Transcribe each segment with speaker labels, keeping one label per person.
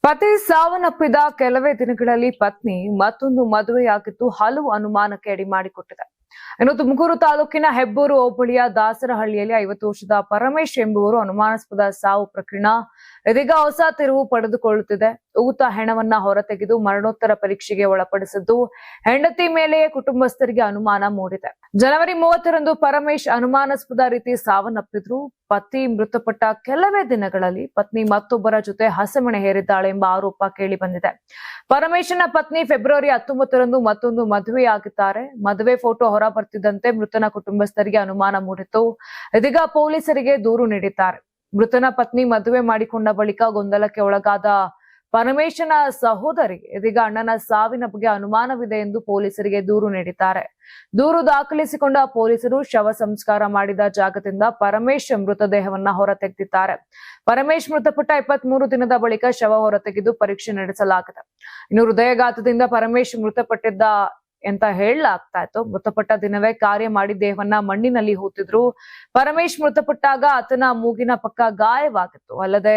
Speaker 1: ಪತಿ ಸಾವನ್ನಪ್ಪಿದ ಕೆಲವೇ ದಿನಗಳಲ್ಲಿ ಪತ್ನಿ ಮತ್ತೊಂದು ಮದುವೆಯಾಗಿದ್ದು ಹಲವು ಅನುಮಾನಕ್ಕೆ ಎಡೆ ಮಾಡಿಕೊಟ್ಟಿದೆ. ಇನ್ನು ತುಮಕೂರು ತಾಲೂಕಿನ ಹೆಬ್ಬೂರು ಹೋಬಳಿಯ ದಾಸರಹಳ್ಳಿಯಲ್ಲಿ 50 ವರ್ಷದ ಪರಮೇಶ್ ಎಂಬುವರು ಅನುಮಾನಾಸ್ಪದ ಸಾವು ಪ್ರಕರಣ ಇದೀಗ ಹೊಸ ತಿರುವು ಪಡೆದುಕೊಳ್ಳುತ್ತಿದೆ. ಊತ ಹೆಣವನ್ನ ಹೊರತೆಗೆದು ಮರಣೋತ್ತರ ಪರೀಕ್ಷೆಗೆ ಒಳಪಡಿಸಿದ್ದು ಹೆಂಡತಿ ಮೇಲೆಯೇ ಕುಟುಂಬಸ್ಥರಿಗೆ ಅನುಮಾನ ಮೂಡಿದೆ. ಜನವರಿ 30ರಂದು ಪರಮೇಶ್ ಅನುಮಾನಾಸ್ಪದ ರೀತಿ ಸಾವನ್ನಪ್ಪಿದ್ರು. ಪತಿ ಮೃತಪಟ್ಟ ಕೆಲವೇ ದಿನಗಳಲ್ಲಿ ಪತ್ನಿ ಮತ್ತೊಬ್ಬರ ಜೊತೆ ಹಸೆಮಣೆ ಹೇರಿದ್ದಾಳೆ ಎಂಬ ಆರೋಪ ಕೇಳಿ ಬಂದಿದೆ. ಪರಮೇಶನ ಪತ್ನಿ ಫೆಬ್ರವರಿ 19ರಂದು ಮತ್ತೊಂದು ಮದುವೆಯಾಗಿದ್ದಾರೆ. ಮದುವೆ ಫೋಟೋ ಹೊರ ಬರ್ತಿದ್ದಂತೆ ಮೃತನ ಕುಟುಂಬಸ್ಥರಿಗೆ ಅನುಮಾನ ಮೂಡಿತ್ತು. ಇದೀಗ ಪೊಲೀಸರಿಗೆ ದೂರು ನೀಡಿದ್ದಾರೆ. ಮೃತನ ಪತ್ನಿ ಮದುವೆ ಮಾಡಿಕೊಂಡ ಬಳಿಕ ಗೊಂದಲಕ್ಕೆ ಒಳಗಾದ ಪರಮೇಶನ ಸಹೋದರಿ ಇದೀಗ ಅಣ್ಣನ ಸಾವಿನ ಬಗ್ಗೆ ಅನುಮಾನವಿದೆ ಎಂದು ಪೊಲೀಸರಿಗೆ ದೂರು ನೀಡಿದ್ದಾರೆ. ದೂರು ದಾಖಲಿಸಿಕೊಂಡ ಪೊಲೀಸರು ಶವ ಸಂಸ್ಕಾರ ಮಾಡಿದ ಜಾಗದಿಂದ ಪರಮೇಶ್ ಮೃತದೇಹವನ್ನ ಹೊರತೆಗೆದಿದ್ದಾರೆ. ಪರಮೇಶ್ ಮೃತಪಟ್ಟ 23 ದಿನದ ಬಳಿಕ ಶವ ಹೊರತೆಗೆದು ಪರೀಕ್ಷೆ ನಡೆಸಲಾಗಿದೆ. ಇನ್ನು ಹೃದಯಘಾತದಿಂದ ಪರಮೇಶ್ ಮೃತಪಟ್ಟಿದ್ದ ಅಂತ ಹೇಳಲಾಗ್ತಾ ಇತ್ತು. ಮೃತಪಟ್ಟ ದಿನವೇ ಕಾರ್ಯ ಮಾಡಿ ದೇಹವನ್ನ ಮಣ್ಣಿನಲ್ಲಿ ಹೂತಿದ್ರು. ಪರಮೇಶ್ ಮೃತಪಟ್ಟಾಗ ಆತನ ಮೂಗಿನ ಪಕ್ಕ ಗಾಯವಾಗಿತ್ತು. ಅಲ್ಲದೆ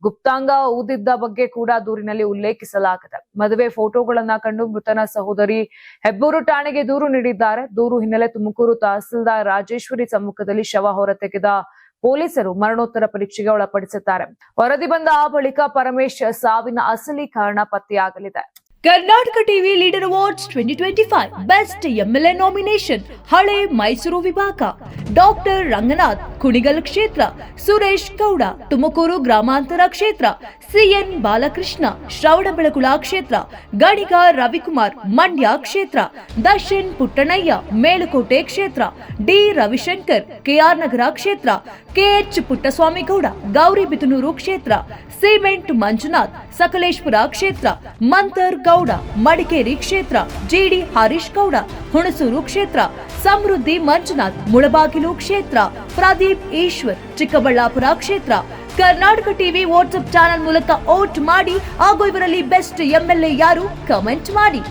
Speaker 1: ಗುಪ್ತಾಂಗ ಊದಿದ್ದ ಬಗ್ಗೆ ಕೂಡ ದೂರಿನಲ್ಲಿ ಉಲ್ಲೇಖಿಸಲಾಗಿದೆ. ಮದುವೆ ಫೋಟೋಗಳನ್ನ ಕಂಡು ಮೃತನ ಸಹೋದರಿ ಹೆಬ್ಬೂರು ಠಾಣೆಗೆ ದೂರು ನೀಡಿದ್ದಾರೆ. ದೂರು ಹಿನ್ನೆಲೆ ತುಮಕೂರು ತಹಸೀಲ್ದಾರ್ ರಾಜೇಶ್ವರಿ ಸಮ್ಮುಖದಲ್ಲಿ ಶವ ಹೊರತೆಗೆದ ಪೊಲೀಸರು ಮರಣೋತ್ತರ ಪರೀಕ್ಷೆಗೆ ಒಳಪಡಿಸಿದ್ದಾರೆ. ವರದಿ ಬಂದ ಆ ಬಳಿಕ ಪರಮೇಶ್ ಸಾವಿನ ಅಸಲಿ ಕಾರಣ ಪತ್ತೆಯಾಗಲಿದೆ.
Speaker 2: Karnataka TV leader awards 2025 best MLA nomination ಹಳೆ ಮೈಸೂರು ವಿಭಾಗ ಡಾಕ್ಟರ್ ರಂಗನಾಥ್ ಕುಣಿಗಲ್ ಕ್ಷೇತ್ರ, ಸುರೇಶ್ ಗೌಡ ತುಮಕೂರು ಗ್ರಾಮಾಂತರ ಕ್ಷೇತ್ರ, ಸಿಎನ್ ಬಾಲಕೃಷ್ಣ ಶ್ರವಣಬೆಳಗೊಳ ಕ್ಷೇತ್ರ, ಗಣಿಗ ರವಿಕುಮಾರ್ ಮಂಡ್ಯ ಕ್ಷೇತ್ರ, ದರ್ಶನ್ ಪುಟ್ಟಣಯ್ಯ ಮೇಲುಕೋಟೆ ಕ್ಷೇತ್ರ, ಡಿ ರವಿಶಂಕರ್ ಕೆಆರ್ ನಗರ ಕ್ಷೇತ್ರ, ಕೆಎಚ್ ಪುಟ್ಟಸ್ವಾಮಿಗೌಡ ಗೌರಿಬಿದನೂರು ಕ್ಷೇತ್ರ, ಸಿಮೆಂಟ್ ಮಂಜುನಾಥ್ ಸಕಲೇಶ್ಪುರ ಕ್ಷೇತ್ರ, ಮಂತರ್ ಗೌಡ ಮಡಿಕೇರಿ ಕ್ಷೇತ್ರ, ಜಿಡಿ ಹರೀಶ್ ಗೌಡ ಹುಣಸೂರು ಕ್ಷೇತ್ರ, ಸಮೃದ್ಧಿ ಮಂಜುನಾಥ್ ಮುಳಬಾಗಿಲು ಕ್ಷೇತ್ರ, ಪ್ರದೀಪ್ ಈಶ್ವರ್ ಚಿಕ್ಕಬಳ್ಳಾಪುರ ಕ್ಷೇತ್ರ. ಕರ್ನಾಟಕ ಟಿವಿ ವಾಟ್ಸ್ಆಪ್ ಚಾನೆಲ್ ಮೂಲಕ ವೋಟ್ ಮಾಡಿ ಹಾಗೂ ಇವರಲ್ಲಿ ಬೆಸ್ಟ್ ಎಂಎಲ್ಎ ಯಾರು ಕಮೆಂಟ್ ಮಾಡಿ.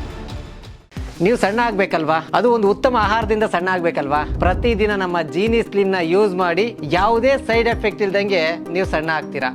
Speaker 3: ನೀವು ಸಣ್ಣ ಆಗ್ಬೇಕಲ್ವಾ? ಅದು ಒಂದು ಉತ್ತಮ ಆಹಾರದಿಂದ ಸಣ್ಣ ಆಗ್ಬೇಕಲ್ವಾ? ಪ್ರತಿದಿನ ನಮ್ಮ ಜೀನಿ ಸ್ಲಿಮ್ ನ ಯೂಸ್ ಮಾಡಿ ಯಾವುದೇ ಸೈಡ್ ಎಫೆಕ್ಟ್ ಇಲ್ದಂಗೆ ನೀವು ಸಣ್ಣ ಆಗ್ತೀರಾ.